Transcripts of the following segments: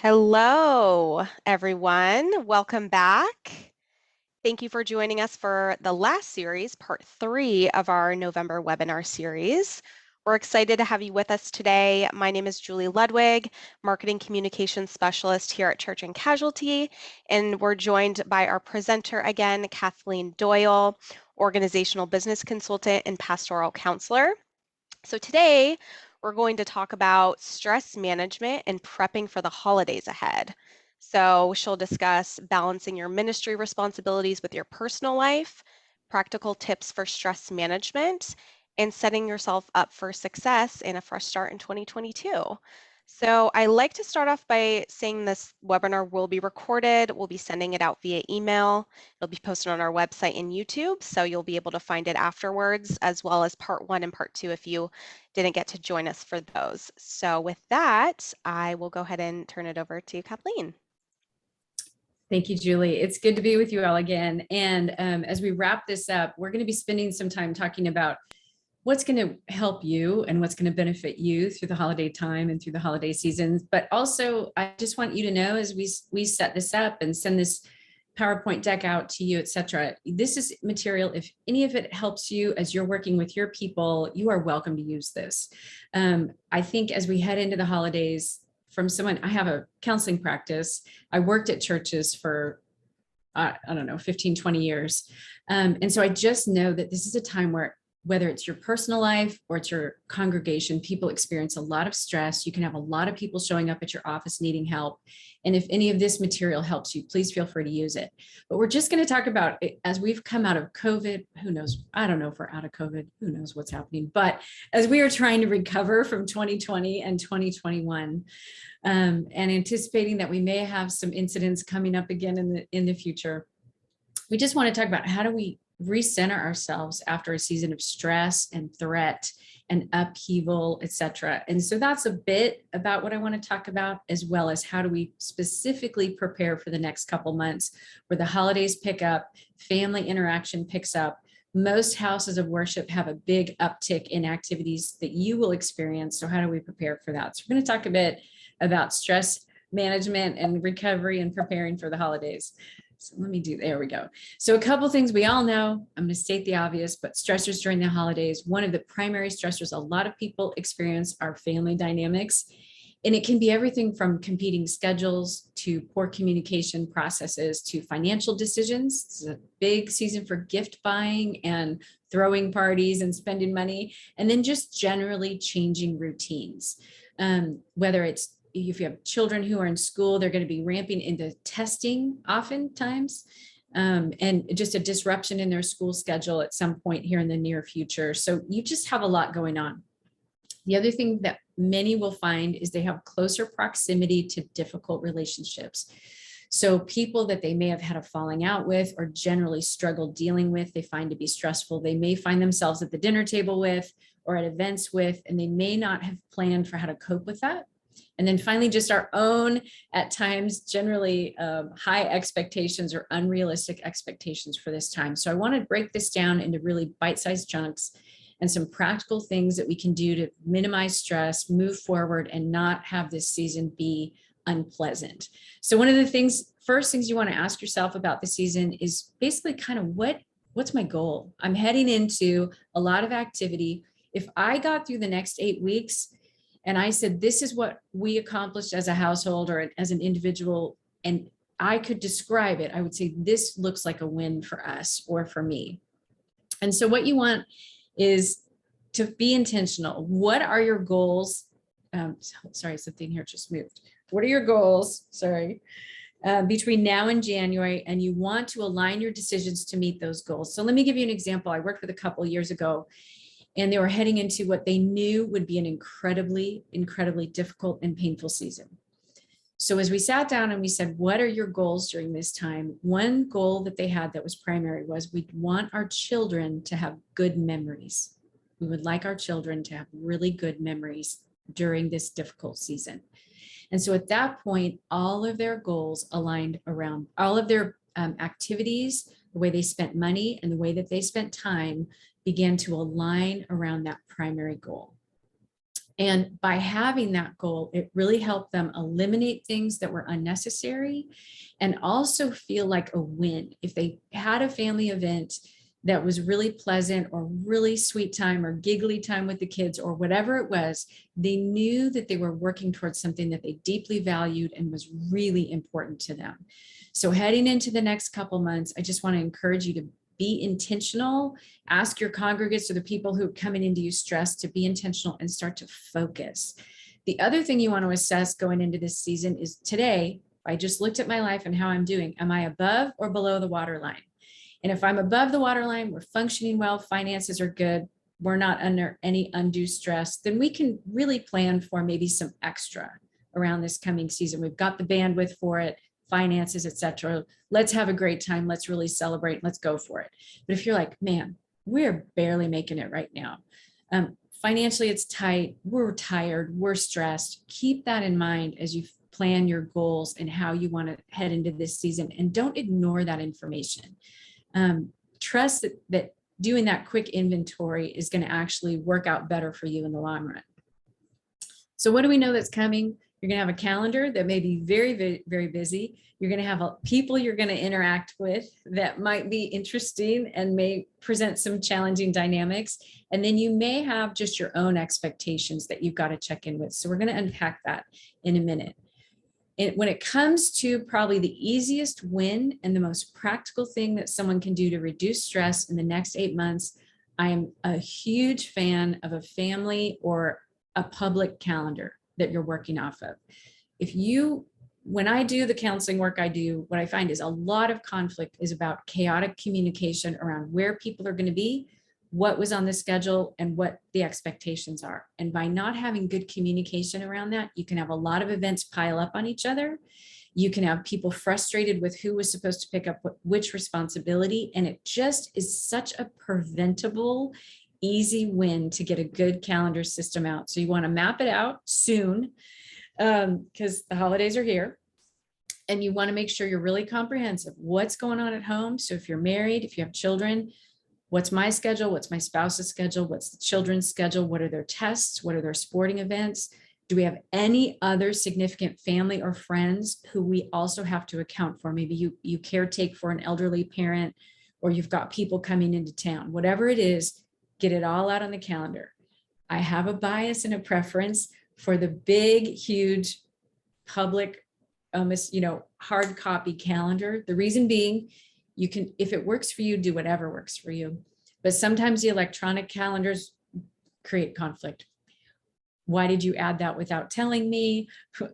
Hello, everyone. Welcome back. Thank you for joining us for the last series, part 3 of our November webinar series. We're excited to have you with us today. My name is Julie Ludwig, Marketing Communications Specialist here at Church and Casualty, and we're joined by our presenter again, Kathleen Doyle, Organizational Business Consultant and Pastoral Counselor. So today, we're going to talk about stress management and prepping for the holidays ahead. So she'll discuss balancing your ministry responsibilities with your personal life, practical tips for stress management, and setting yourself up for success and a fresh start in 2022. So I like to start off by saying this webinar will be recorded. We'll be sending it out via email. It'll be posted on our website and YouTube, so you'll be able to find it afterwards, as well as part 1 and part 2 if you didn't get to join us for those. So with that, I will go ahead and turn it over to Kathleen. Thank you, Julie. It's good to be with you all again. And as we wrap this up, we're going to be spending some time talking about what's going to help you and what's going to benefit you through the holiday time and through the holiday seasons. But also, I just want you to know, as we set this up and send this PowerPoint deck out to you, etc., this is material. If any of it helps you as you're working with your people, you are welcome to use this. I think as we head into the holidays, from someone, I have a counseling practice. I worked at churches for, I don't know, 15, 20 years. And so I just know that this is a time where, whether it's your personal life or it's your congregation, people experience a lot of stress. You can have a lot of people showing up at your office needing help. And if any of this material helps you, please feel free to use it. But we're just going to talk about it as we've come out of COVID. Who knows? I don't know if we're out of COVID. Who knows what's happening? But as we are trying to recover from 2020 and 2021, and anticipating that we may have some incidents coming up again in the future, we just want to talk about how do we recenter ourselves after a season of stress and threat and upheaval, etc. And so that's a bit about what I want to talk about, as well as how do we specifically prepare for the next couple months where the holidays pick up, family interaction picks up. Most houses of worship have a big uptick in activities that you will experience. So how do we prepare for that? So we're going to talk a bit about stress management and recovery and preparing for the holidays. So there we go. So a couple things we all know, I'm going to state the obvious, but stressors during the holidays, one of the primary stressors a lot of people experience are family dynamics. And it can be everything from competing schedules to poor communication processes to financial decisions. This is a big season for gift buying and throwing parties and spending money, and then just generally changing routines. Whether it's if you have children who are in school, they're going to be ramping into testing oftentimes, and just a disruption in their school schedule at some point here in the near future. So you just have a lot going on. The other thing that many will find is they have closer proximity to difficult relationships. So people that they may have had a falling out with or generally struggle dealing with, they find to be stressful. They may find themselves at the dinner table with or at events with, and they may not have planned for how to cope with that. And then finally, just our own, at times, generally high expectations or unrealistic expectations for this time. So I want to break this down into really bite-sized chunks and some practical things that we can do to minimize stress, move forward, and not have this season be unpleasant. So one of the first things you want to ask yourself about the season is basically kind of what's my goal? I'm heading into a lot of activity. If I got through the next 8 weeks, and I said, this is what we accomplished as a household or as an individual, and I could describe it, I would say, this looks like a win for us or for me. And so what you want is to be intentional. What are your goals? Sorry, something here just moved. What are your goals? Between now and January, and you want to align your decisions to meet those goals. So let me give you an example. I worked with a couple years ago, and they were heading into what they knew would be an incredibly, incredibly difficult and painful season. So as we sat down and we said, what are your goals during this time? One goal that they had that was primary was we want our children to have good memories. We would like our children to have really good memories during this difficult season. And so at that point, all of their goals aligned around all of their activities, the way they spent money and the way that they spent time began to align around that primary goal. And by having that goal, it really helped them eliminate things that were unnecessary and also feel like a win. If they had a family event that was really pleasant or really sweet time or giggly time with the kids or whatever it was, they knew that they were working towards something that they deeply valued and was really important to them. So heading into the next couple months, I just want to encourage you to be intentional. Ask your congregates or the people who are coming into you stressed to be intentional and start to focus. The other thing you want to assess going into this season is today, I just looked at my life and how I'm doing. Am I above or below the waterline? And if I'm above the waterline, we're functioning well, finances are good, we're not under any undue stress, then we can really plan for maybe some extra around this coming season. We've got the bandwidth for it, finances, etc. Let's have a great time. Let's really celebrate. Let's go for it. But if you're like, man, we're barely making it right now. Financially, it's tight. We're tired. We're stressed. Keep that in mind as you plan your goals and how you want to head into this season. And don't ignore that information. Trust that doing that quick inventory is going to actually work out better for you in the long run. So what do we know that's coming? You're going to have a calendar that may be very, very, very busy. You're going to have people you're going to interact with that might be interesting and may present some challenging dynamics. And then you may have just your own expectations that you've got to check in with. So we're going to unpack that in a minute. And when it comes to probably the easiest win and the most practical thing that someone can do to reduce stress in the next 8 months, I am a huge fan of a family or a public calendar that you're working off of. When I do the counseling work I do, what I find is a lot of conflict is about chaotic communication around where people are going to be, what was on the schedule, and what the expectations are. And by not having good communication around that, you can have a lot of events pile up on each other. You can have people frustrated with who was supposed to pick up which responsibility. And it just is such a preventable, easy win to get a good calendar system out. So you want to map it out soon because the holidays are here. And you want to make sure you're really comprehensive. What's going on at home? So if you're married, if you have children, what's my schedule? What's my spouse's schedule? What's the children's schedule? What are their tests? What are their sporting events? Do we have any other significant family or friends who we also have to account for? Maybe you caretake for an elderly parent, or you've got people coming into town. Whatever it is, get it all out on the calendar. I have a bias and a preference for the big, huge public, almost, hard copy calendar. The reason being, you can, if it works for you, do whatever works for you. But sometimes the electronic calendars create conflict. Why did you add that without telling me?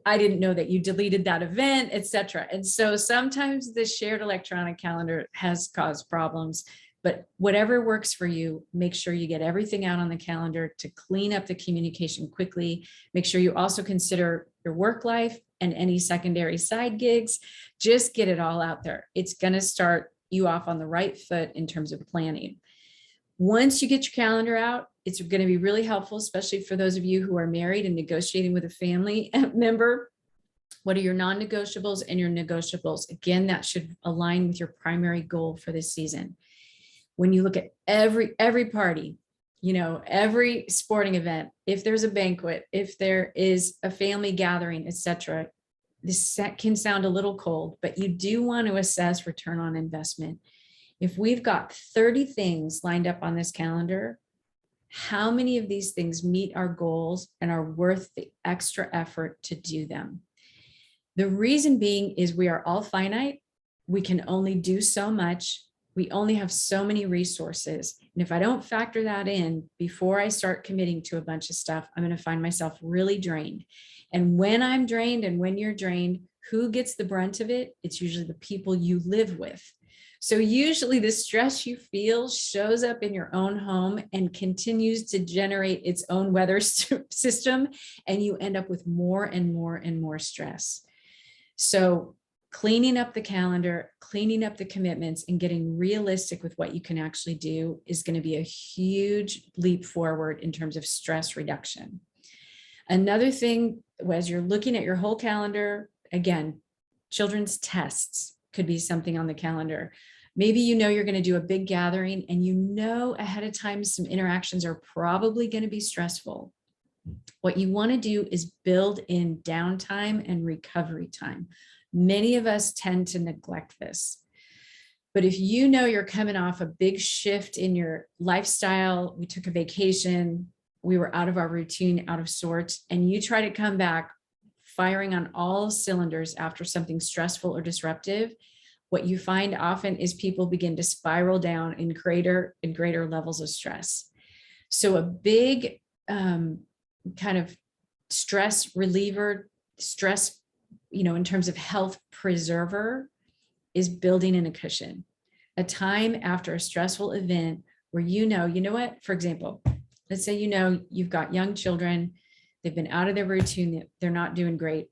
I didn't know that you deleted that event, etc. And so sometimes the shared electronic calendar has caused problems. But whatever works for you, make sure you get everything out on the calendar to clean up the communication quickly. Make sure you also consider your work life and any secondary side gigs. Just get it all out there. It's going to start you off on the right foot in terms of planning. Once you get your calendar out, it's going to be really helpful, especially for those of you who are married and negotiating with a family member. What are your non-negotiables and your negotiables? Again, that should align with your primary goal for this season. When you look at every party, every sporting event, if there's a banquet, if there is a family gathering, etc., this can sound a little cold, but you do want to assess return on investment. If we've got 30 things lined up on this calendar, how many of these things meet our goals and are worth the extra effort to do them? The reason being is we are all finite. We can only do so much. We only have so many resources. And if I don't factor that in before I start committing to a bunch of stuff, I'm going to find myself really drained. And when I'm drained and when you're drained, who gets the brunt of it? It's usually the people you live with. So usually the stress you feel shows up in your own home and continues to generate its own weather system. And you end up with more and more and more stress. So cleaning up the calendar, cleaning up the commitments, and getting realistic with what you can actually do is going to be a huge leap forward in terms of stress reduction. Another thing, as you're looking at your whole calendar, again, children's tests could be something on the calendar. Maybe you're going to do a big gathering and ahead of time some interactions are probably going to be stressful. What you want to do is build in downtime and recovery time. Many of us tend to neglect this. But if you know you're coming off a big shift in your lifestyle, we took a vacation, we were out of our routine, out of sorts, and you try to come back firing on all cylinders after something stressful or disruptive, what you find often is people begin to spiral down in greater and greater levels of stress. So a big kind of stress reliever, stress, in terms of health preserver, is building in a cushion, a time after a stressful event where you know what, for example, let's say you've got young children, they've been out of their routine, they're not doing great,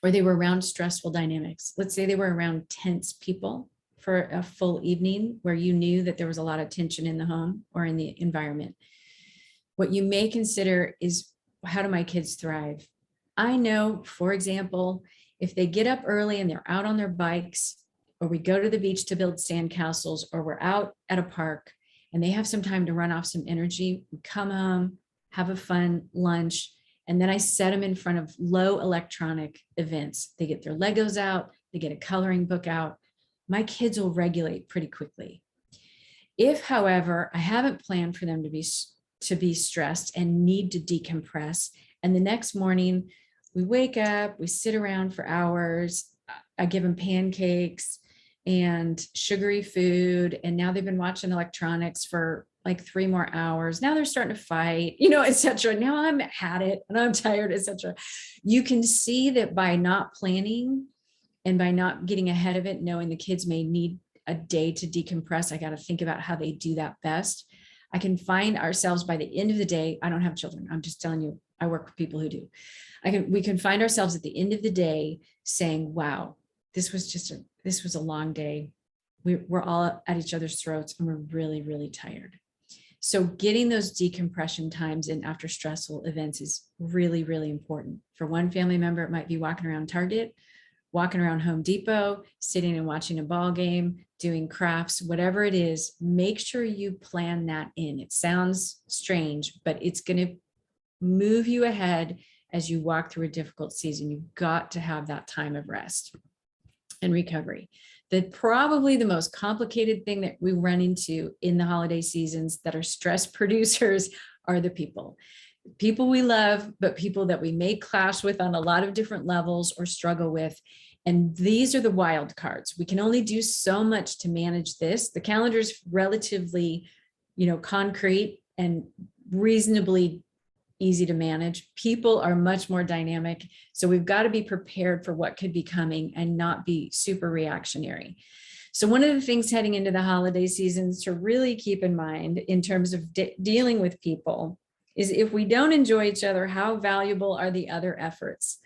or they were around stressful dynamics. Let's say they were around tense people for a full evening where you knew that there was a lot of tension in the home or in the environment. What you may consider is, how do my kids thrive? I know, for example, if they get up early and they're out on their bikes, or we go to the beach to build sandcastles, or we're out at a park and they have some time to run off some energy, we come home, have a fun lunch, and then I set them in front of low electronic events. They get their Legos out, they get a coloring book out. My kids will regulate pretty quickly. If, however, I haven't planned for them to be stressed and need to decompress, and the next morning we wake up, we sit around for hours, I give them pancakes and sugary food, and now they've been watching electronics for like 3 more hours. Now they're starting to fight, etc. Now I'm had it and I'm tired, etc. You can see that by not planning and by not getting ahead of it, knowing the kids may need a day to decompress, I got to think about how they do that best. I can find ourselves by the end of the day. I don't have children. I'm just telling you, I work with people who do. We can find ourselves at the end of the day saying, wow, this was a long day. We're all at each other's throats and we're really, really tired. So getting those decompression times in after stressful events is really, really important. For one family member, it might be walking around Target, walking around Home Depot, sitting and watching a ball game, doing crafts, whatever it is. Make sure you plan that in. It sounds strange, but it's going to move you ahead as you walk through a difficult season. You've got to have that time of rest and recovery. Probably the most complicated thing that we run into in the holiday seasons that are stress producers are the people we love, but people that we may clash with on a lot of different levels or struggle with. And these are the wild cards. We can only do so much to manage this. The calendar is relatively, concrete and reasonably easy to manage. People are much more dynamic. So we've got to be prepared for what could be coming and not be super reactionary. So one of the things heading into the holiday seasons to really keep in mind in terms of dealing with people is, if we don't enjoy each other, how valuable are the other efforts?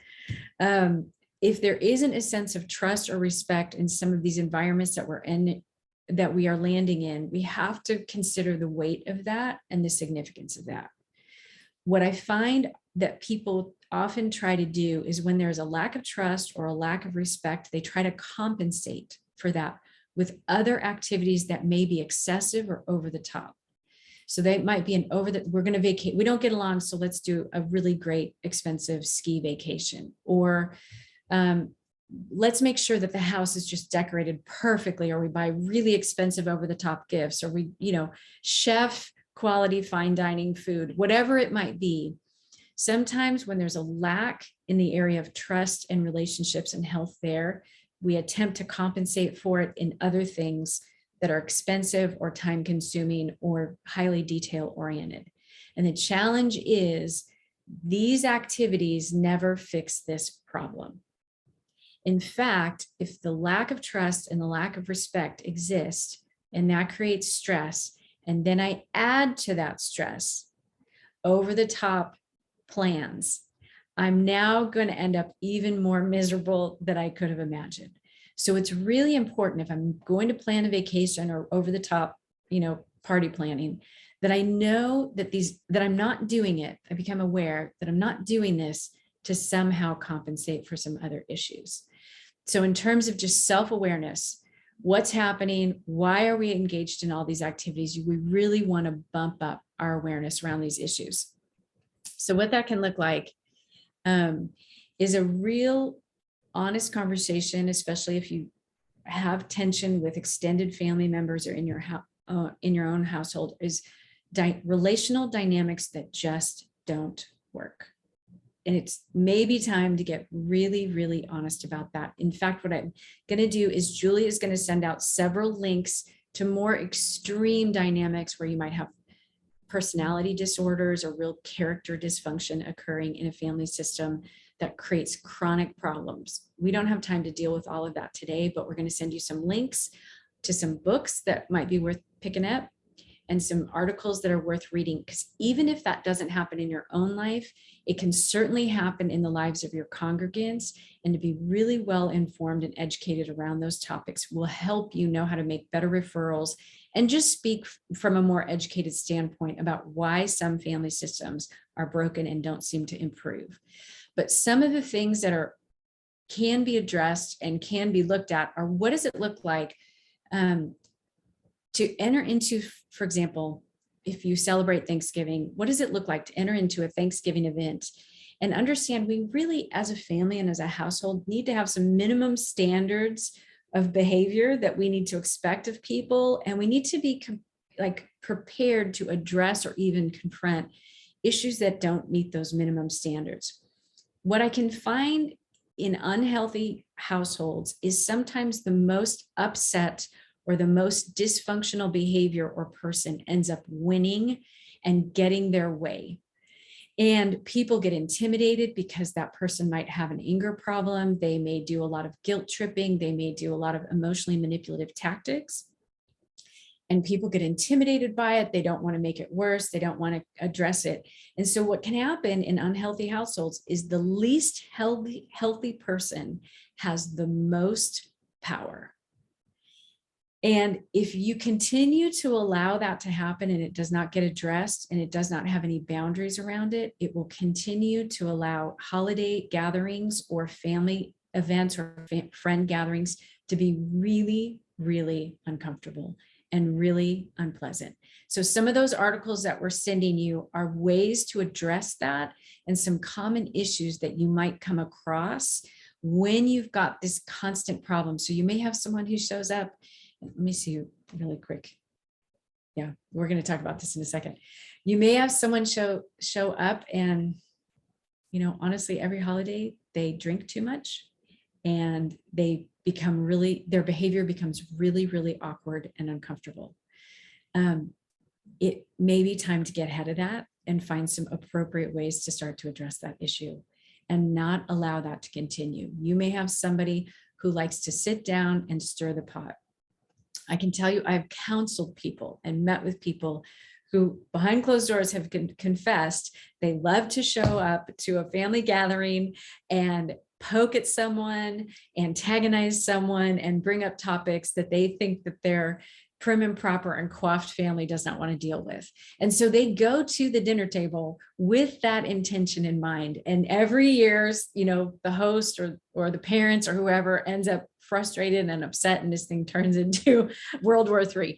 If there isn't a sense of trust or respect in some of these environments that we're in, that we are landing in, we have to consider the weight of that and the significance of that. What I find that people often try to do is, when there's a lack of trust or a lack of respect, they try to compensate for that with other activities that may be excessive or over the top. So they might be we're going to vacate. We don't get along, so let's do a really great, expensive ski vacation. Or let's make sure that the house is just decorated perfectly, or we buy really expensive, over the top gifts, or we, chef quality fine dining food, whatever it might be. Sometimes when there's a lack in the area of trust and relationships and health there, we attempt to compensate for it in other things that are expensive or time consuming or highly detail oriented. And the challenge is, these activities never fix this problem. In fact, if the lack of trust and the lack of respect exist, and that creates stress, and then I add to that stress over the top plans, I'm now going to end up even more miserable than I could have imagined. So it's really important, if I'm going to plan a vacation or over the top, party planning, that I know that I'm not doing it. I become aware that I'm not doing this to somehow compensate for some other issues. So in terms of just self-awareness, what's happening? Why are we engaged in all these activities? We really want to bump up our awareness around these issues. So what that can look like is a real honest conversation, especially if you have tension with extended family members or in your own household, is relational dynamics that just don't work. And it's maybe time to get really, really honest about that. In fact, what I'm going to do is Julie is going to send out several links to more extreme dynamics where you might have personality disorders or real character dysfunction occurring in a family system that creates chronic problems. We don't have time to deal with all of that today, but we're going to send you some links to some books that might be worth picking up and some articles that are worth reading, because even if that doesn't happen in your own life, it can certainly happen in the lives of your congregants. And to be really well informed and educated around those topics will help you know how to make better referrals and just speak from a more educated standpoint about why some family systems are broken and don't seem to improve. But some of the things that can be addressed and can be looked at are, what does it look like to enter into, for example, if you celebrate Thanksgiving, what does it look like to enter into a Thanksgiving event and understand we really, as a family and as a household, need to have some minimum standards of behavior that we need to expect of people. And we need to be prepared to address or even confront issues that don't meet those minimum standards. What I can find in unhealthy households is sometimes the most upset or the most dysfunctional behavior or person ends up winning and getting their way. And people get intimidated because that person might have an anger problem. They may do a lot of guilt tripping. They may do a lot of emotionally manipulative tactics. And people get intimidated by it. They don't want to make it worse. They don't want to address it. And so what can happen in unhealthy households is the least healthy person has the most power. And if you continue to allow that to happen and it does not get addressed and it does not have any boundaries around it, it will continue to allow holiday gatherings or family events or friend gatherings to be really, really uncomfortable and really unpleasant. So some of those articles that we're sending you are ways to address that and some common issues that you might come across when you've got this constant problem. So you may have someone who shows up. Let me see really quick. Yeah, we're going to talk about this in a second. You may have someone show up and, honestly, every holiday they drink too much and they become their behavior becomes really, really awkward and uncomfortable. It may be time to get ahead of that and find some appropriate ways to start to address that issue and not allow that to continue. You may have somebody who likes to sit down and stir the pot. I can tell you, I've counseled people and met with people who behind closed doors have confessed they love to show up to a family gathering and poke at someone, antagonize someone, and bring up topics that they think that their prim and proper and coiffed family does not want to deal with. And so they go to the dinner with that intention in mind. And every year, the host or the parents or whoever ends up frustrated and upset, and this thing turns into World War III.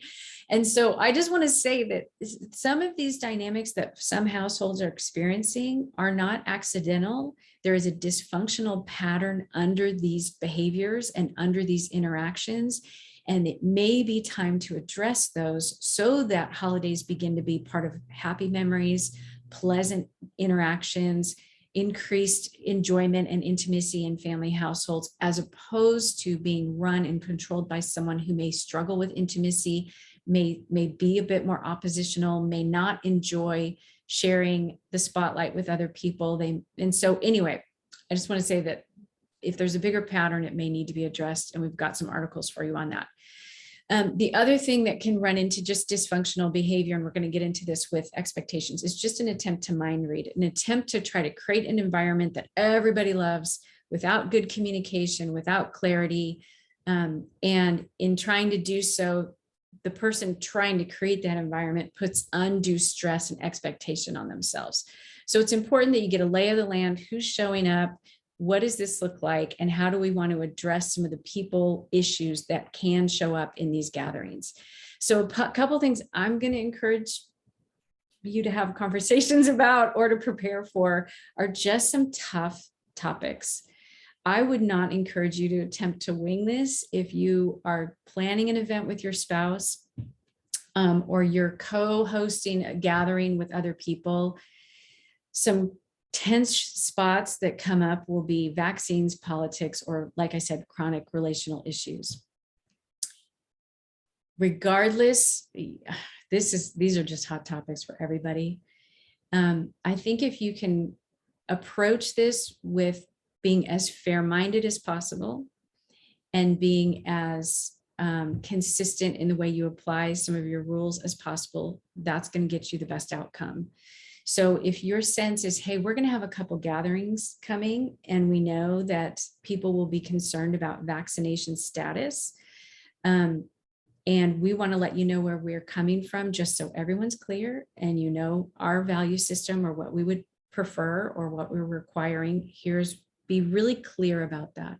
And so I just want to say that some of these dynamics that some households are experiencing are not accidental. There is a dysfunctional pattern under these behaviors and under these interactions. And it may be time to address those so that holidays begin to be part of happy memories, pleasant interactions, increased enjoyment and intimacy in family households, as opposed to being run and controlled by someone who may struggle with intimacy, may be a bit more oppositional, may not enjoy sharing the spotlight with other people. And so anyway, I just want to say that if there's a bigger pattern, it may need to be addressed. And we've got some articles for you on that. The other thing that can run into just dysfunctional behavior, and we're going to get into this with expectations, is just an attempt to mind read, an attempt to try to create an environment that everybody loves without good communication, without clarity. And in trying to do so, the person trying to create that environment puts undue stress and expectation on themselves. So it's important that you get a lay of the land, who's showing up, what does this look like, and how do we want to address some of the people issues that can show up in these gatherings? So a couple things I'm going to encourage you to have conversations about or to prepare for are just some tough topics. I would not encourage you to attempt to wing this if you are planning an event with your spouse, or you're co-hosting a gathering with other people. Some tense spots that come up will be vaccines, politics, or, like I said, chronic relational issues. Regardless, these are just hot topics for everybody. I think if you can approach this with being as fair-minded as possible and being as consistent in the way you apply some of your rules as possible, that's going to get you the best outcome. So if your sense is, hey, we're going to have a couple gatherings coming, and we know that people will be concerned about vaccination status, and we want to let you know where we're coming from, just so everyone's clear and you know our value system or what we would prefer or what we're requiring. Be really clear about that.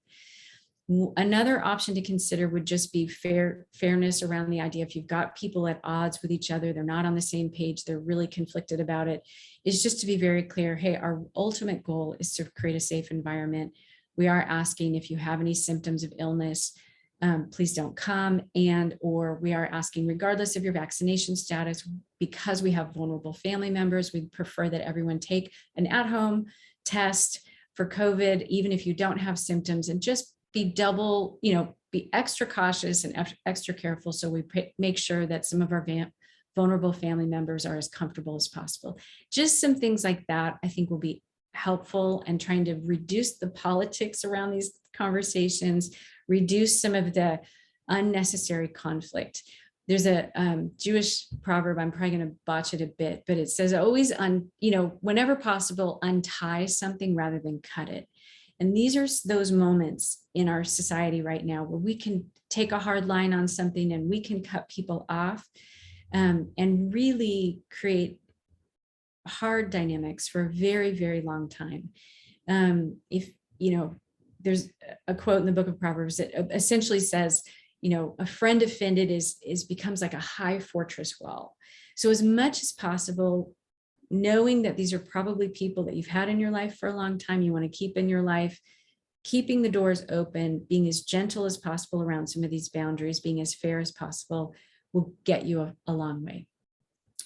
Another option to consider would just be fairness around the idea. If you've got people at odds with each other, they're not on the same page, they're really conflicted about it, is just to be very clear. Hey, our ultimate goal is to create a safe environment. We are asking if you have any symptoms of illness, please don't come. Or we are asking, regardless of your vaccination status, because we have vulnerable family members, we prefer that everyone take an at-home test for COVID, even if you don't have symptoms, and just be be extra cautious and extra careful. So we make sure that some of our vulnerable family members are as comfortable as possible. Just some things like that, I think, will be helpful, and trying to reduce the politics around these conversations, reduce some of the unnecessary conflict. There's a Jewish proverb, I'm probably going to botch it a bit, but it says always, whenever possible, untie something rather than cut it. And these are those moments in our society right now where we can take a hard line on something and we can cut people off, and really create hard dynamics for a very, very long time. There's a quote in the book of Proverbs that essentially says, a friend offended becomes like a high fortress wall. So as much as possible, knowing that these are probably people that you've had in your life for a long time, you want to keep in your life, keeping the doors open, being as gentle as possible around some of these boundaries, being as fair as possible, will get you a long way.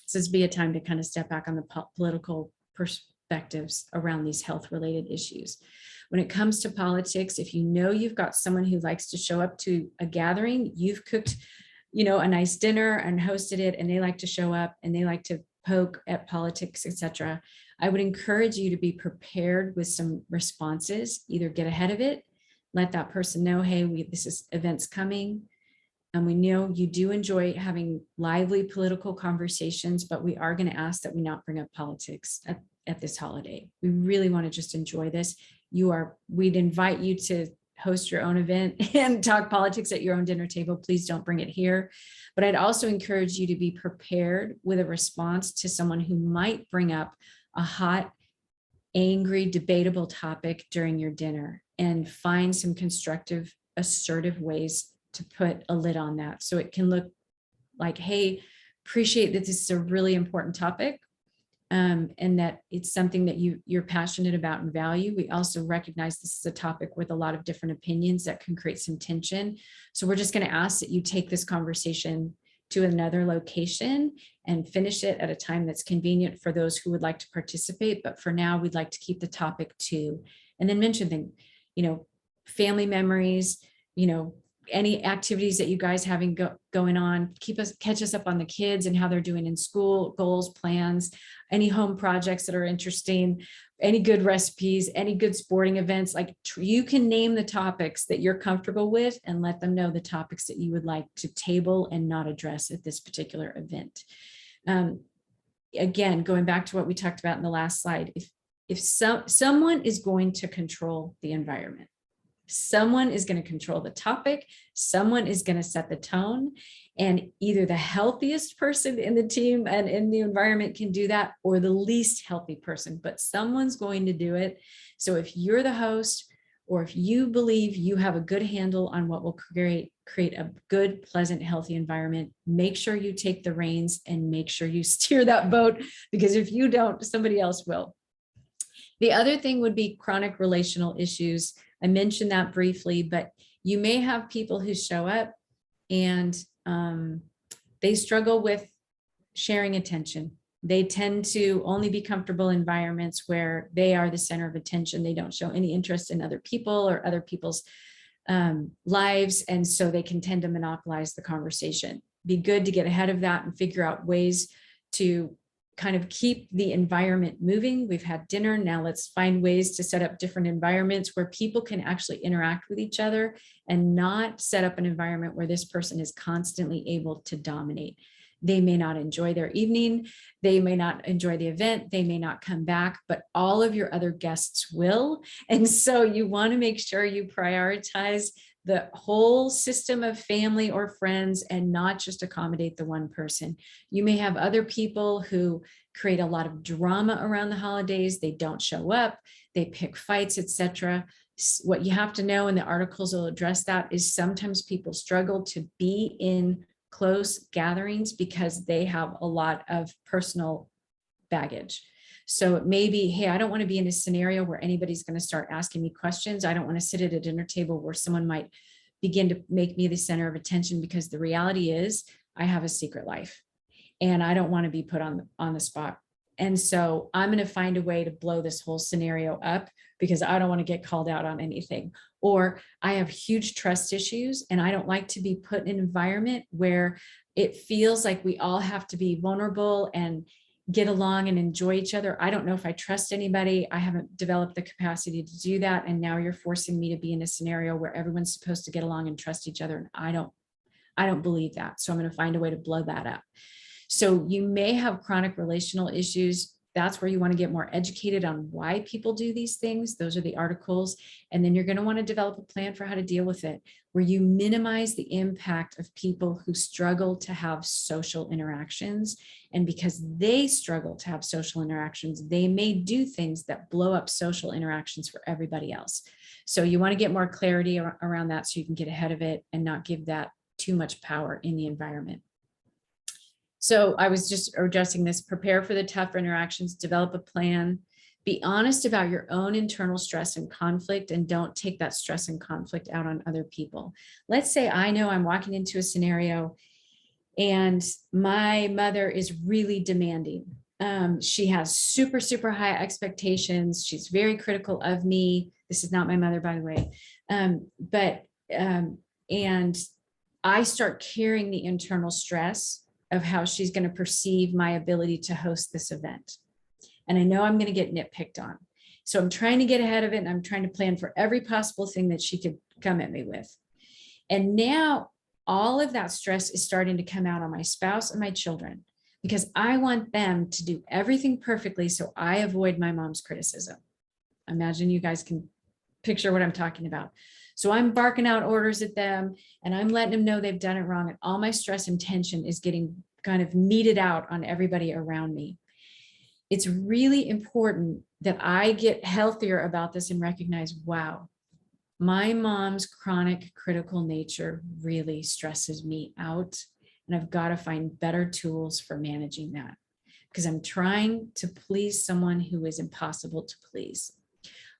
So this would be a time to kind of step back on the political perspectives around these health-related issues. When it comes to politics, if you know you've got someone who likes to show up to a gathering, you've cooked, a nice dinner and hosted it, and they like to show up and they like to poke at politics, etc., I would encourage you to be prepared with some responses. Either get ahead of it, let that person know, hey, this event's coming, and we know you do enjoy having lively political conversations, but we are going to ask that we not bring up politics at this holiday. We really want to just enjoy this. We'd invite you to host your own event and talk politics at your own dinner table. Please don't bring it here. But I'd also encourage you to be prepared with a response to someone who might bring up a hot, angry, debatable topic during your dinner, and find some constructive, assertive ways to put a lid on that. So it can look like, hey, appreciate that this is a really important topic, and that it's something that you're passionate about and value. We also recognize this is a topic with a lot of different opinions that can create some tension. So we're just going to ask that you take this conversation to another location and finish it at a time that's convenient for those who would like to participate. But for now, we'd like to keep the topic to, and then mention family memories, any activities that you guys having going on, catch us up on the kids and how they're doing in school, goals, plans, any home projects that are interesting, any good recipes, any good sporting events. Like, you can name the topics that you're comfortable with and let them know the topics that you would like to table and not address at this particular event. Again, going back to what we talked about in the last slide, if someone is going to control the environment, someone is going to control the topic, someone is going to set the tone, and either the healthiest person in the team and in the environment can do that, or the least healthy person, but someone's going to do it. So if you're the host or if you believe you have a good handle on what will create a good, pleasant, healthy environment, make sure you take the reins and make sure you steer that boat, because if you don't, somebody else will. The other thing would be chronic relational issues. I mentioned that briefly, but you may have people who show up and they struggle with sharing attention. They tend to only be comfortable in environments where they are the center of attention. They don't show any interest in other people or other people's lives. And so they can tend to monopolize the conversation. Be good to get ahead of that and figure out ways to kind of keep the environment moving. We've had dinner. Now let's find ways to set up different environments where people can actually interact with each other and not set up an environment where this person is constantly able to dominate. They may not enjoy their evening. They may not enjoy the event. They may not come back, but all of your other guests will. And so you want to make sure you prioritize the whole system of family or friends and not just accommodate the one person. You may have other people who create a lot of drama around the holidays. They don't show up, they pick fights, etc. What you have to know, and the articles will address that, is sometimes people struggle to be in close gatherings because they have a lot of personal baggage. So it may be, hey, I don't want to be in a scenario where anybody's going to start asking me questions. I don't want to sit at a dinner table where someone might begin to make me the center of attention, because the reality is I have a secret life and I don't want to be put on the spot. And so I'm going to find a way to blow this whole scenario up because I don't want to get called out on anything. Or I have huge trust issues and I don't like to be put in an environment where it feels like we all have to be vulnerable and get along and enjoy each other. I don't know if I trust anybody. I haven't developed the capacity to do that. And now you're forcing me to be in a scenario where everyone's supposed to get along and trust each other. And I don't believe that. So I'm going to find a way to blow that up. So you may have chronic relational issues. That's where you want to get more educated on why people do these things. Those are the articles. And then you're going to want to develop a plan for how to deal with it, where you minimize the impact of people who struggle to have social interactions. And because they struggle to have social interactions, they may do things that blow up social interactions for everybody else. So you want to get more clarity around that so you can get ahead of it and not give that too much power in the environment. So I was just addressing this: prepare for the tough interactions, develop a plan, be honest about your own internal stress and conflict, and don't take that stress and conflict out on other people. Let's say I know I'm walking into a scenario and my mother is really demanding. She has super, super high expectations. She's very critical of me. This is not my mother, by the way. And I start carrying the internal stress of how she's going to perceive my ability to host this event. And I know I'm going to get nitpicked on. So I'm trying to get ahead of it, and I'm trying to plan for every possible thing that she could come at me with. And now all of that stress is starting to come out on my spouse and my children, because I want them to do everything perfectly so I avoid my mom's criticism. Imagine you guys can picture what I'm talking about. So I'm barking out orders at them and I'm letting them know they've done it wrong. And all my stress and tension is getting kind of meted out on everybody around me. It's really important that I get healthier about this and recognize, wow, my mom's chronic critical nature really stresses me out. And I've got to find better tools for managing that, because I'm trying to please someone who is impossible to please.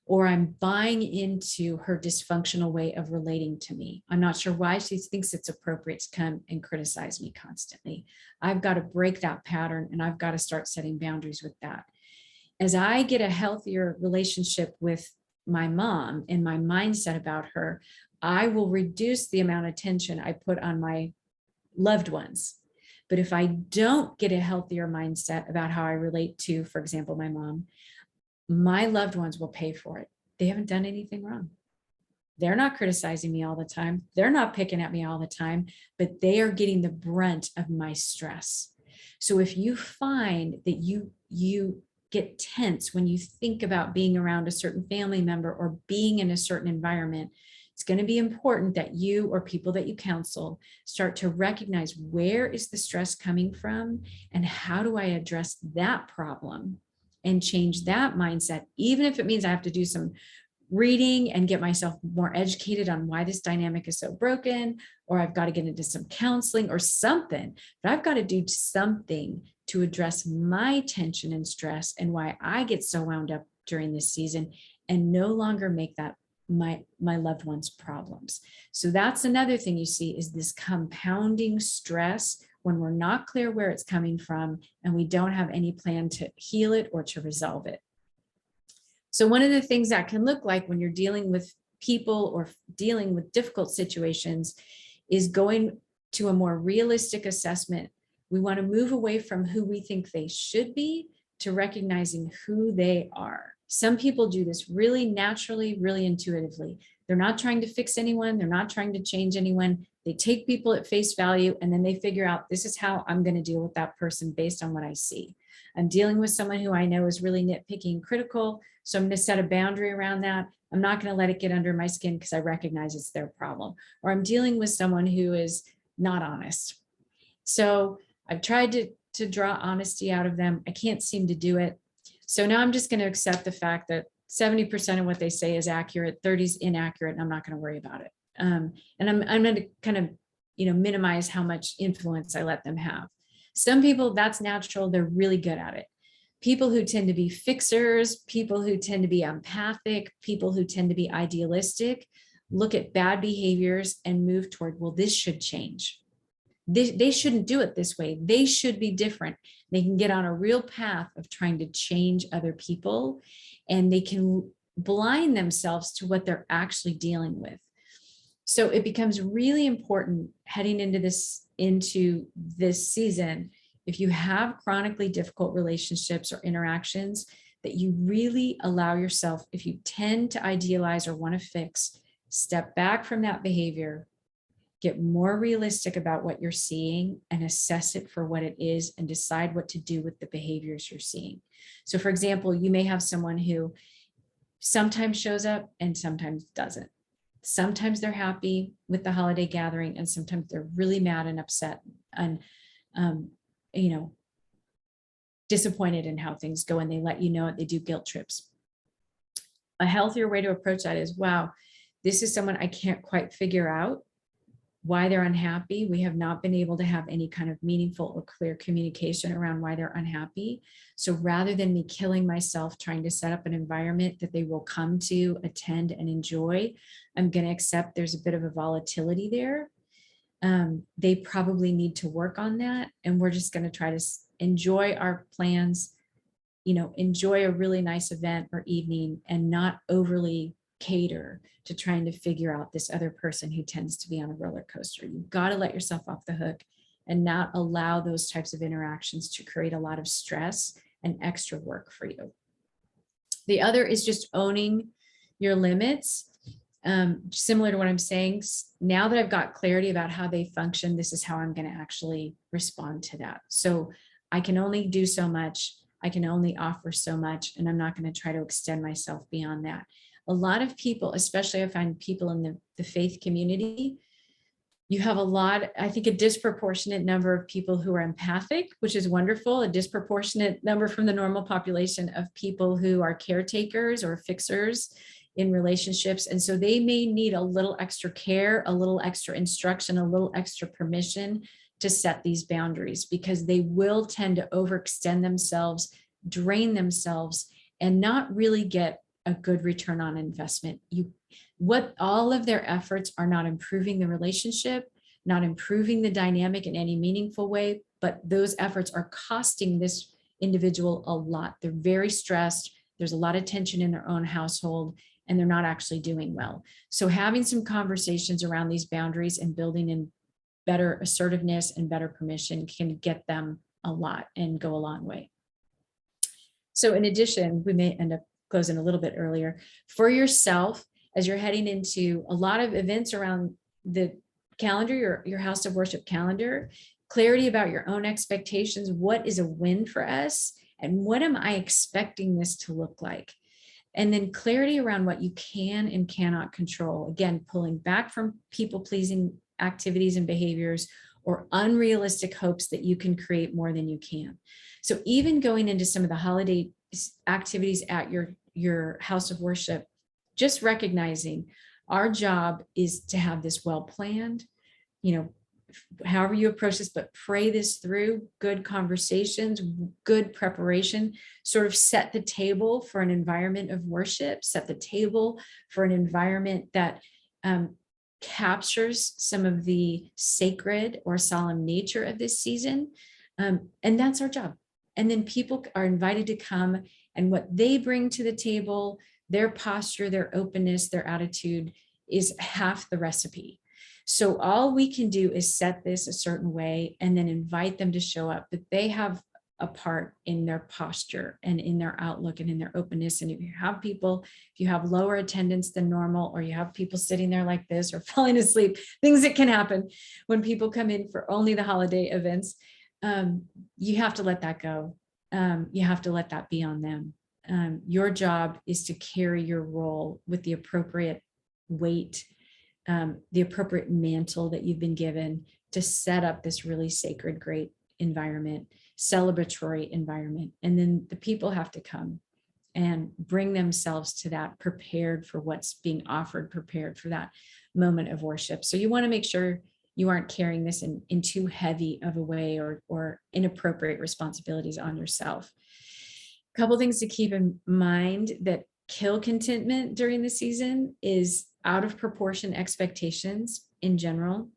Or I'm buying into her dysfunctional way of relating to me. I'm not sure why she thinks it's appropriate to come and criticize me constantly. I've got to break that pattern, and I've got to start setting boundaries with that. As I get a healthier relationship with my mom and my mindset about her, I will reduce the amount of tension I put on my loved ones. But if I don't get a healthier mindset about how I relate to, for example, my mom, my loved ones will pay for it. They haven't done anything wrong. They're not criticizing me all the time. They're not picking at me all the time, but they are getting the brunt of my stress. So if you find that you get tense when you think about being around a certain family member or being in a certain environment, it's going to be important that you or people that you counsel start to recognize, where is the stress coming from and how do I address that problem and change that mindset, even if it means I have to do some reading and get myself more educated on why this dynamic is so broken, or I've got to get into some counseling or something, but I've got to do something to address my tension and stress and why I get so wound up during this season, and no longer make that my loved ones' problems. So that's another thing you see, is this compounding stress when we're not clear where it's coming from and we don't have any plan to heal it or to resolve it. So one of the things that can look like when you're dealing with people or dealing with difficult situations is going to a more realistic assessment. We want to move away from who we think they should be to recognizing who they are. Some people do this really naturally, really intuitively. They're not trying to fix anyone. They're not trying to change anyone. They take people at face value, and then they figure out, this is how I'm going to deal with that person based on what I see. I'm dealing with someone who I know is really nitpicky and critical, so I'm going to set a boundary around that. I'm not going to let it get under my skin because I recognize it's their problem. Or I'm dealing with someone who is not honest. So I've tried to draw honesty out of them. I can't seem to do it. So now I'm just going to accept the fact that 70% of what they say is accurate, 30 is inaccurate, and I'm not going to worry about it. And I'm going to kind of, minimize how much influence I let them have. Some people, that's natural. They're really good at it. People who tend to be fixers, people who tend to be empathic, people who tend to be idealistic, look at bad behaviors and move toward, well, this should change. They shouldn't do it this way. They should be different. They can get on a real path of trying to change other people, and they can blind themselves to what they're actually dealing with. So it becomes really important heading into this season, if you have chronically difficult relationships or interactions, that you really allow yourself, if you tend to idealize or want to fix, step back from that behavior, get more realistic about what you're seeing and assess it for what it is, and decide what to do with the behaviors you're seeing. So for example, you may have someone who sometimes shows up and sometimes doesn't. Sometimes they're happy with the holiday gathering, and sometimes they're really mad and upset and, disappointed in how things go, and they let you know it. They do guilt trips. A healthier way to approach that is, wow, this is someone I can't quite figure out why they're unhappy. We have not been able to have any kind of meaningful or clear communication around why they're unhappy. So rather than me killing myself trying to set up an environment that they will come to, attend, and enjoy, I'm going to accept there's a bit of a volatility there. They probably need to work on that. And we're just going to try to enjoy our plans, enjoy a really nice event or evening, and not overly cater to trying to figure out this other person who tends to be on a roller coaster. You've got to let yourself off the hook and not allow those types of interactions to create a lot of stress and extra work for you. The other is just owning your limits. Similar to what I'm saying, now that I've got clarity about how they function, this is how I'm going to actually respond to that. So I can only do so much. I can only offer so much, and I'm not going to try to extend myself beyond that. A lot of people, especially I find people in the faith community, you have I think a disproportionate number of people who are empathic, which is wonderful, a disproportionate number from the normal population of people who are caretakers or fixers in relationships. And so they may need a little extra care, a little extra instruction, a little extra permission to set these boundaries, because they will tend to overextend themselves, drain themselves, and not really get a good return on investment. All of their efforts are not improving the relationship, not improving the dynamic in any meaningful way, but those efforts are costing this individual a lot. They're very stressed. There's a lot of tension in their own household, and they're not actually doing well. So having some conversations around these boundaries and building in better assertiveness and better permission can get them a lot and go a long way. So in addition, we may end up closing a little bit earlier. For yourself, as you're heading into a lot of events around the calendar, your house of worship calendar, clarity about your own expectations. What is a win for us? And what am I expecting this to look like? And then clarity around what you can and cannot control. Again, pulling back from people-pleasing activities and behaviors or unrealistic hopes that you can create more than you can. So even going into some of the holiday activities at your house of worship, just recognizing our job is to have this well planned, however you approach this, but pray this through, good conversations, good preparation, sort of set the table for an environment of worship, set the table for an environment that captures some of the sacred or solemn nature of this season. And that's our job. And then people are invited to come, and what they bring to the table, their posture, their openness, their attitude is half the recipe. So all we can do is set this a certain way and then invite them to show up, but they have a part in their posture and in their outlook and in their openness. And if you have lower attendance than normal, or you have people sitting there like this or falling asleep, things that can happen when people come in for only the holiday events, you have to let that go. You have to let that be on them. Your job is to carry your role with the appropriate weight, the appropriate mantle that you've been given to set up this really sacred, great environment, celebratory environment. And then the people have to come and bring themselves to that, prepared for what's being offered, prepared for that moment of worship. So you want to make sure you aren't carrying this in too heavy of a way or inappropriate responsibilities on yourself. A couple things to keep in mind that kill contentment during the season is out of proportion expectations in general.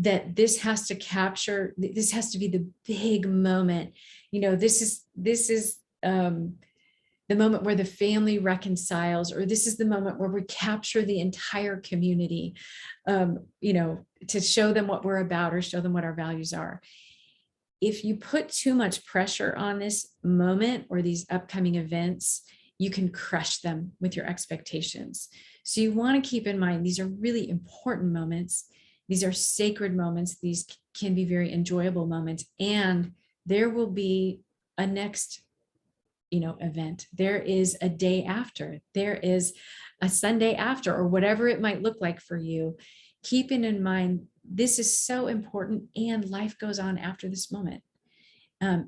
That this has to be the big moment. This is the moment where the family reconciles, or this is the moment where we capture the entire community, to show them what we're about or show them what our values are. If you put too much pressure on this moment or these upcoming events, you can crush them with your expectations. So you want to keep in mind, these are really important moments. These are sacred moments. These can be very enjoyable moments. And there will be a next, event. There is a day after. There is a Sunday after, or whatever it might look like for you. Keeping in mind, this is so important, and life goes on after this moment.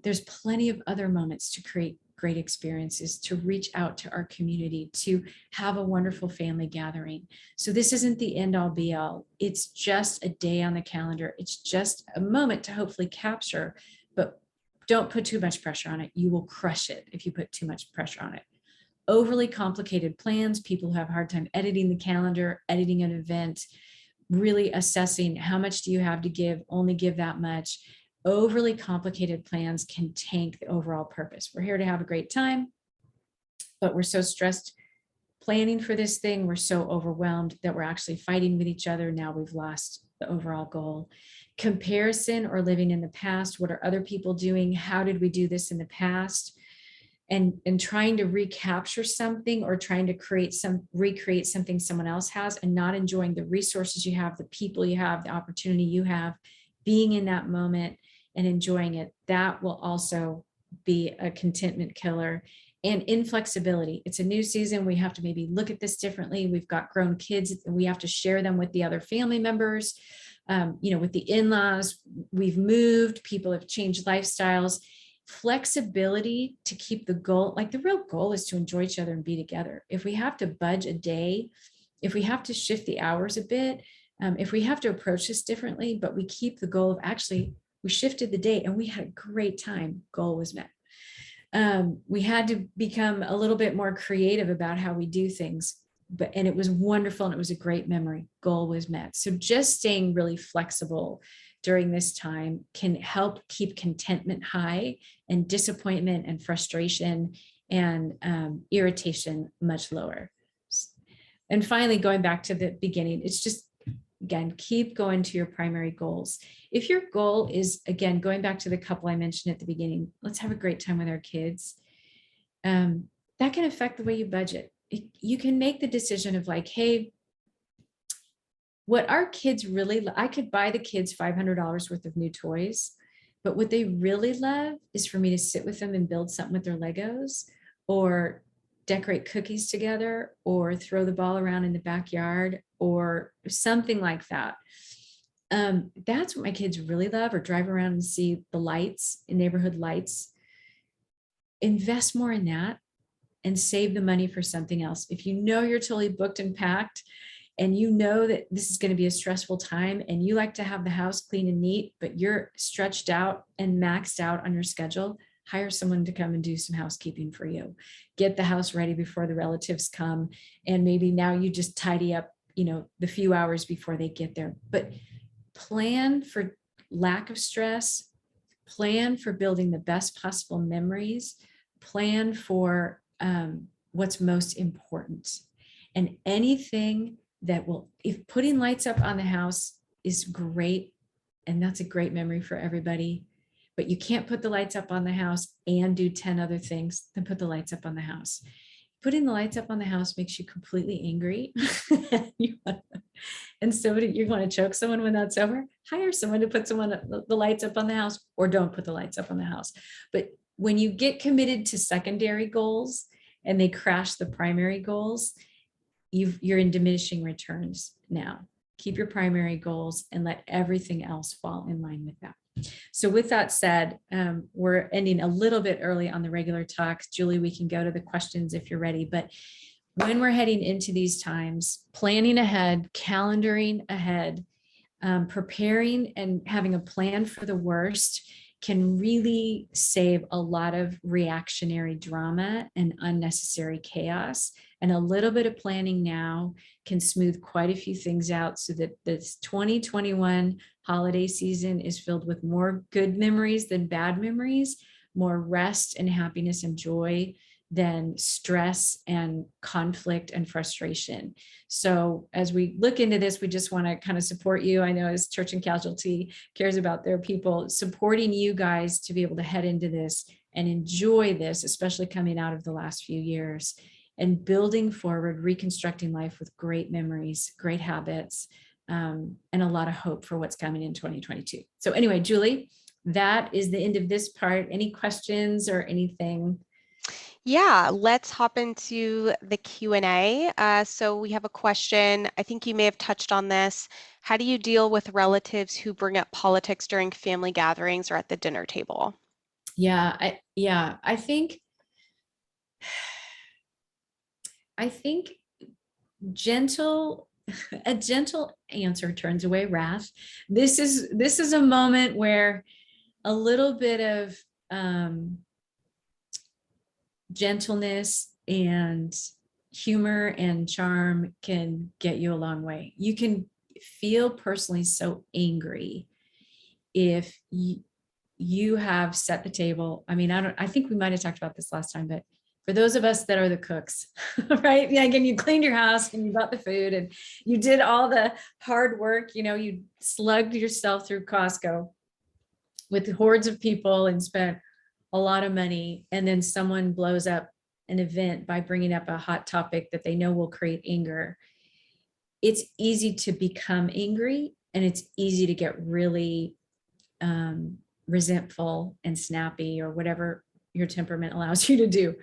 There's plenty of other moments to create great experiences, to reach out to our community, to have a wonderful family gathering. So this isn't the end all be all. It's just a day on the calendar. It's just a moment to hopefully capture, but don't put too much pressure on it. You will crush it if you put too much pressure on it. Overly complicated plans, people have a hard time editing the calendar, editing an event, really assessing how much do you have to give, only give that much. Overly complicated plans can tank the overall purpose. We're here to have a great time, but we're so stressed planning for this thing. We're so overwhelmed that we're actually fighting with each other. Now we've lost the overall goal. Comparison or living in the past. What are other people doing? How did we do this in the past? And trying to recapture something, or trying to recreate something someone else has, and not enjoying the resources you have, the people you have, the opportunity you have, being in that moment and enjoying it. That will also be a contentment killer. And inflexibility. It's a new season. We have to maybe look at this differently. We've got grown kids, and we have to share them with the other family members, with the in-laws. We've moved, people have changed lifestyles. Flexibility to keep the goal, like the real goal is to enjoy each other and be together. If we have to budge a day, if we have to shift the hours a bit, if we have to approach this differently, but we keep the goal of actually, we shifted the day and we had a great time, goal was met. We had to become a little bit more creative about how we do things, and it was wonderful, and it was a great memory, goal was met. So just staying really flexible during this time can help keep contentment high, and disappointment and frustration and irritation much lower. And finally, going back to the beginning, it's just, again, keep going to your primary goals. If your goal is, again, going back to the couple I mentioned at the beginning, let's have a great time with our kids. That can affect the way you budget. You can make the decision of like, hey, what our kids really, I could buy the kids $500 worth of new toys, but what they really love is for me to sit with them and build something with their Legos, or decorate cookies together, or throw the ball around in the backyard, or something like that. That's what my kids really love, or drive around and see the lights, neighborhood lights. Invest more in that. and save the money for something else. If you know you're totally booked and packed, and you know that this is going to be a stressful time, and you like to have the house clean and neat, but you're stretched out and maxed out on your schedule, hire someone to come and do some housekeeping for you. Get the house ready before the relatives come. And maybe now you just tidy up, the few hours before they get there. But plan for lack of stress, plan for building the best possible memories, plan for what's most important. And anything that will, if putting lights up on the house is great, and that's a great memory for everybody, but you can't put the lights up on the house and do 10 other things, then put the lights up on the house. Putting the lights up on the house makes you completely angry. And so you want to choke someone when that's over, hire someone to put the lights up on the house, or don't put the lights up on the house. But when you get committed to secondary goals and they crash the primary goals, you're in diminishing returns now. Keep your primary goals and let everything else fall in line with that. So with that said, we're ending a little bit early on the regular talks. Julie, we can go to the questions if you're ready. But when we're heading into these times, planning ahead, calendaring ahead, preparing and having a plan for the worst can really save a lot of reactionary drama and unnecessary chaos. And a little bit of planning now can smooth quite a few things out so that this 2021 holiday season is filled with more good memories than bad memories, more rest and happiness and joy than stress and conflict and frustration. So as we look into this, we just want to kind of support you. I know as Church and Casualty cares about their people, supporting you guys to be able to head into this and enjoy this, especially coming out of the last few years, and building forward, reconstructing life with great memories, great habits, and a lot of hope for what's coming in 2022. So anyway, Julie, that is the end of this part. Any questions or anything? Yeah, let's hop into the Q&A. So we have a question. I think you may have touched on this. How do you deal with relatives who bring up politics during family gatherings or at the dinner table? Yeah, I think a gentle answer turns away wrath. This is a moment where a little bit of gentleness and humor and charm can get you a long way. You can feel personally so angry if you have set the table. I mean, I think we might have talked about this last time, but for those of us that are the cooks, right? Yeah, again, you cleaned your house and you bought the food and you did all the hard work, you slugged yourself through Costco with hordes of people and spent a lot of money, and then someone blows up an event by bringing up a hot topic that they know will create anger. It's easy to become angry, and it's easy to get really resentful and snappy, or whatever your temperament allows you to do.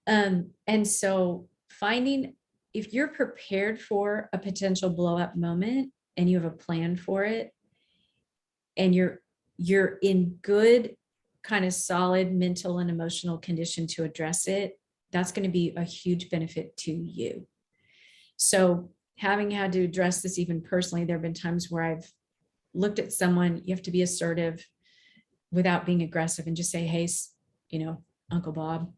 And so finding, if you're prepared for a potential blow up moment and you have a plan for it, and you're in good kind of solid mental and emotional condition to address it, that's going to be a huge benefit to you. So having had to address this even personally, there have been times where I've looked at someone, you have to be assertive without being aggressive and just say, hey, Uncle Bob.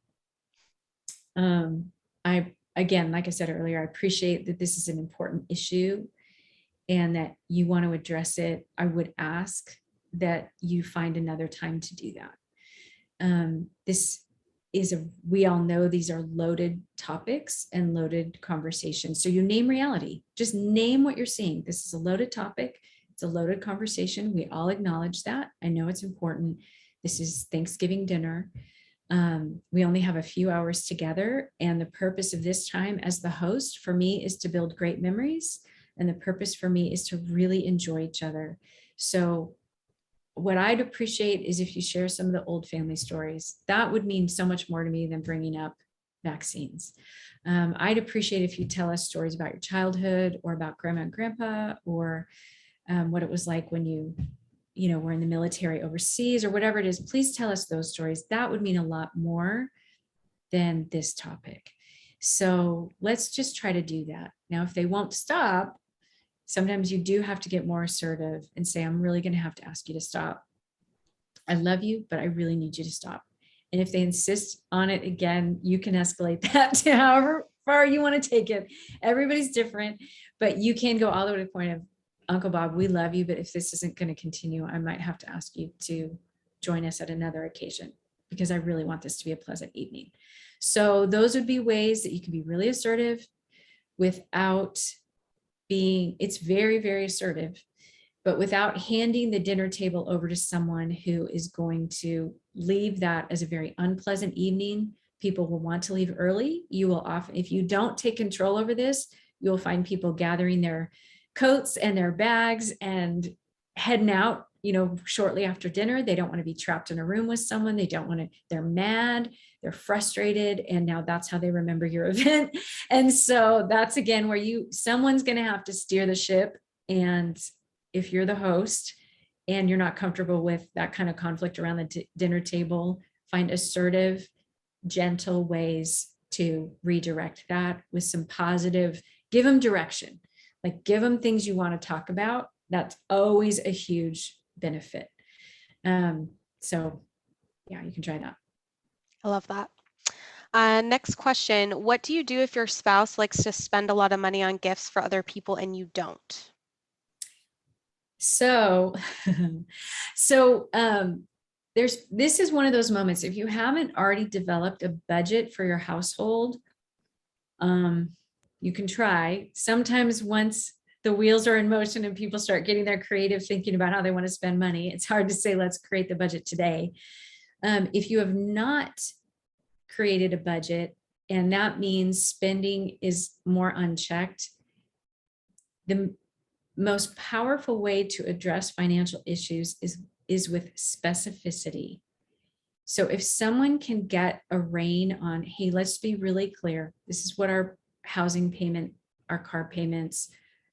Again, like I said earlier, I appreciate that this is an important issue and that you want to address it. I would ask that you find another time to do that. We all know these are loaded topics and loaded conversations. So you name reality, just name what you're seeing. This is a loaded topic. It's a loaded conversation. We all acknowledge that. I know it's important. This is Thanksgiving dinner. We only have a few hours together, and the purpose of this time as the host for me is to build great memories. And the purpose for me is to really enjoy each other. So what I'd appreciate is if you share some of the old family stories. That would mean so much more to me than bringing up vaccines. I'd appreciate if you tell us stories about your childhood, or about grandma and grandpa, or what it was like when you were in the military overseas, or whatever it is. Please tell us those stories. That would mean a lot more than this topic. So let's just try to do that. Now, if they won't stop, sometimes you do have to get more assertive and say, I'm really going to have to ask you to stop. I love you, but I really need you to stop. And if they insist on it again, you can escalate that to however far you want to take it. Everybody's different, but you can go all the way to the point of, Uncle Bob, we love you, but if this isn't going to continue, I might have to ask you to join us at another occasion because I really want this to be a pleasant evening. So those would be ways that you can be really assertive without being, it's very, very assertive, but without handing the dinner table over to someone who is going to leave that as a very unpleasant evening. People will want to leave early. You will often, if you don't take control over this, you'll find people gathering their coats and their bags and heading out, shortly after dinner. They don't want to be trapped in a room with someone. They don't want to, they're mad, they're frustrated. And now that's how they remember your event. And so that's again, where someone's going to have to steer the ship. And if you're the host and you're not comfortable with that kind of conflict around the dinner table, find assertive, gentle ways to redirect that with some positive, give them direction, like give them things you want to talk about. That's always a huge benefit. So yeah, you can try that. I love that. Next question. What do you do if your spouse likes to spend a lot of money on gifts for other people and you don't? So, this is one of those moments. If you haven't already developed a budget for your household, you can try. Sometimes once the wheels are in motion and people start getting their creative thinking about how they want to spend money, it's hard to say, let's create the budget today. If you have not created a budget, and that means spending is more unchecked, the most powerful way to address financial issues is with specificity. So if someone can get a rein on, hey, let's be really clear. This is what our housing payment, our car payments,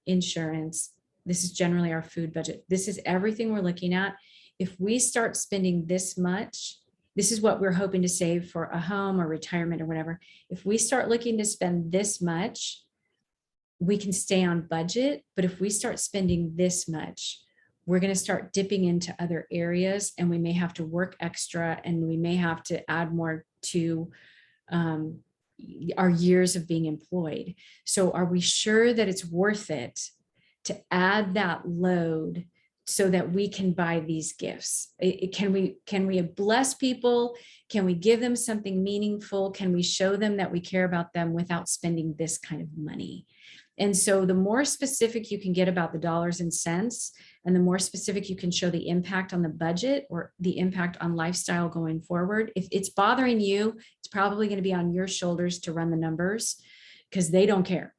insurance, this is generally our food budget. This is everything we're looking at. If we start spending this much, this is what we're hoping to save for a home or retirement or whatever. If we start looking to spend this much, we can stay on budget. But if we start spending this much, we're going to start dipping into other areas and we may have to work extra and we may have to add more to our years of being employed. So are we sure that it's worth it to add that load so that we can buy these gifts? Can we bless people? Can we give them something meaningful? Can we show them that we care about them without spending this kind of money? And so the more specific you can get about the dollars and cents, and the more specific you can show the impact on the budget or the impact on lifestyle going forward. If it's bothering you, it's probably going to be on your shoulders to run the numbers because they don't care.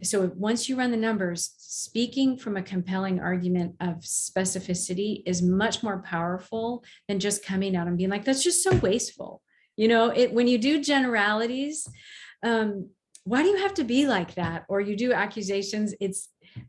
So once you run the numbers, speaking from a compelling argument of specificity is much more powerful than just coming out and being like, that's just so wasteful. When you do generalities, why do you have to be like that? Or you do accusations,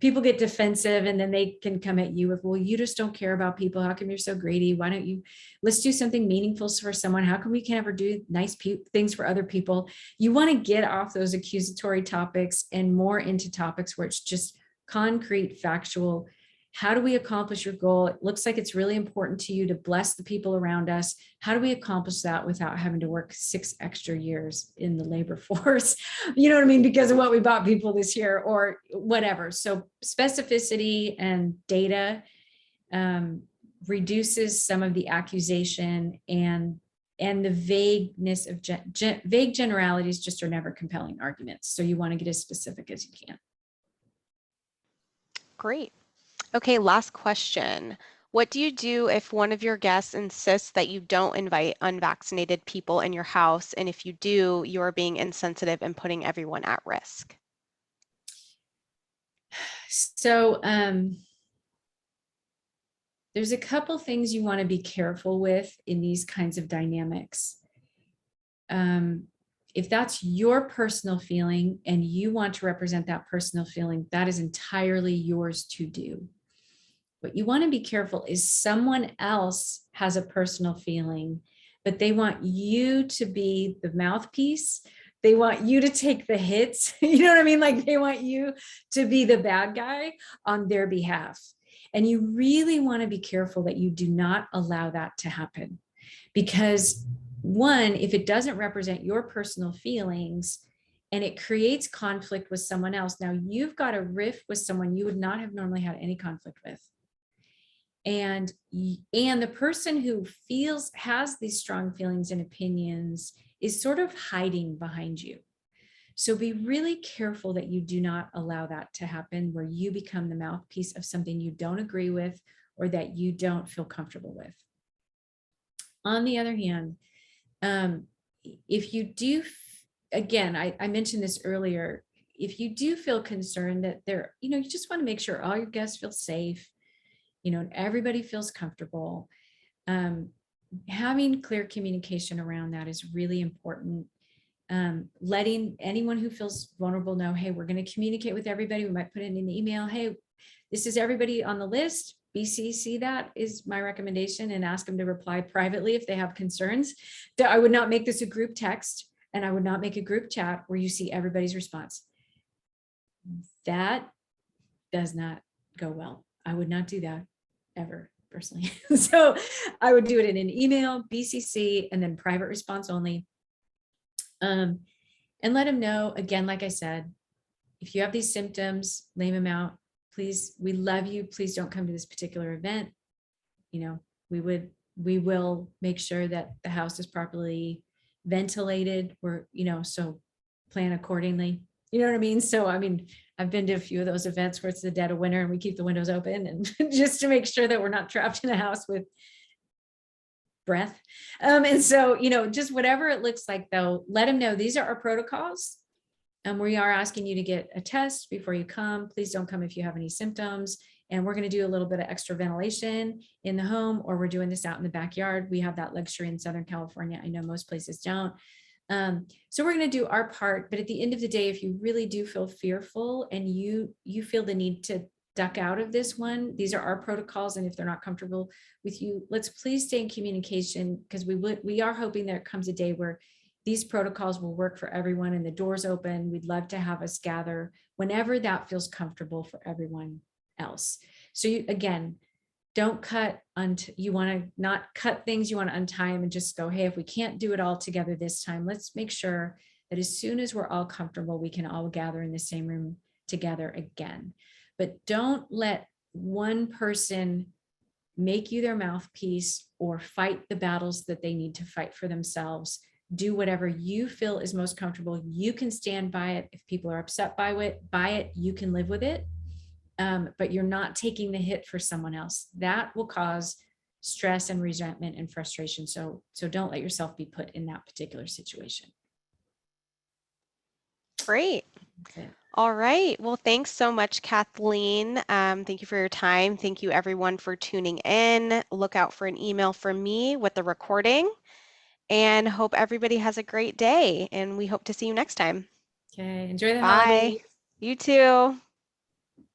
people get defensive and then they can come at you with, well, you just don't care about people. How come you're so greedy? Why don't you, let's do something meaningful for someone. How come we can't ever do nice things for other people? You want to get off those accusatory topics and more into topics where it's just concrete, factual. How do we accomplish your goal? It looks like it's really important to you to bless the people around us. How do we accomplish that without having to work 6 extra years in the labor force? You know what I mean? Because of what we bought people this year or whatever. So specificity and data reduces some of the accusation and the vagueness of vague generalities just are never compelling arguments. So you want to get as specific as you can. Great. Okay, last question. What do you do if one of your guests insists that you don't invite unvaccinated people in your house? And if you do, you are being insensitive and putting everyone at risk? So there's a couple things you want to be careful with in these kinds of dynamics. If that's your personal feeling and you want to represent that personal feeling, that is entirely yours to do. What you want to be careful is someone else has a personal feeling, but they want you to be the mouthpiece. They want you to take the hits. You know what I mean? Like they want you to be the bad guy on their behalf. And you really want to be careful that you do not allow that to happen. Because one, if it doesn't represent your personal feelings and it creates conflict with someone else, now you've got a rift with someone you would not have normally had any conflict with. And the person who has these strong feelings and opinions is sort of hiding behind you. So be really careful that you do not allow that to happen, where you become the mouthpiece of something you don't agree with or that you don't feel comfortable with. On the other hand, if you do, again, I mentioned this earlier, if you do feel concerned that you just want to make sure all your guests feel safe, everybody feels comfortable. Having clear communication around that is really important. Letting anyone who feels vulnerable know, hey, we're going to communicate with everybody. We might put it in the email. Hey, this is everybody on the list. BCC, that is my recommendation, and ask them to reply privately if they have concerns. I would not make this a group text, and I would not make a group chat where you see everybody's response. That does not go well. I would not do that ever, personally. So I would do it in an email, BCC, and then private response only. And let them know, again, like I said, if you have these symptoms, lay them out. Please, we love you. Please don't come to this particular event. We will make sure that the house is properly ventilated, so plan accordingly. You know what I mean? So, I've been to a few of those events where it's the dead of winter and we keep the windows open, and just to make sure that we're not trapped in a house with breath. And so, just whatever it looks like, though, let them know these are our protocols. We are asking you to get a test before you come. Please don't come if you have any symptoms. And we're going to do a little bit of extra ventilation in the home, or we're doing this out in the backyard. We have that luxury in Southern California. I know most places don't. So we're going to do our part. But at the end of the day, if you really do feel fearful and you feel the need to duck out of this one, these are our protocols. And if they're not comfortable with you, let's please stay in communication, because we are hoping there comes a day where these protocols will work for everyone and the doors open. We'd love to have us gather whenever that feels comfortable for everyone else. So again, don't cut, you want to not cut things, you want to untie them and just go, hey, if we can't do it all together this time, let's make sure that as soon as we're all comfortable, we can all gather in the same room together again. But don't let one person make you their mouthpiece or fight the battles that they need to fight for themselves. Do whatever you feel is most comfortable. You can stand by it. If people are upset by it, you can live with it. But you're not taking the hit for someone else. That will cause stress and resentment and frustration. So don't let yourself be put in that particular situation. Great. All right. Well, thanks so much, Kathleen. Thank you for your time. Thank you, everyone, for tuning in. Look out for an email from me with the recording. And hope everybody has a great day, and we hope to see you next time. Okay, enjoy the Bye. holidays. You too.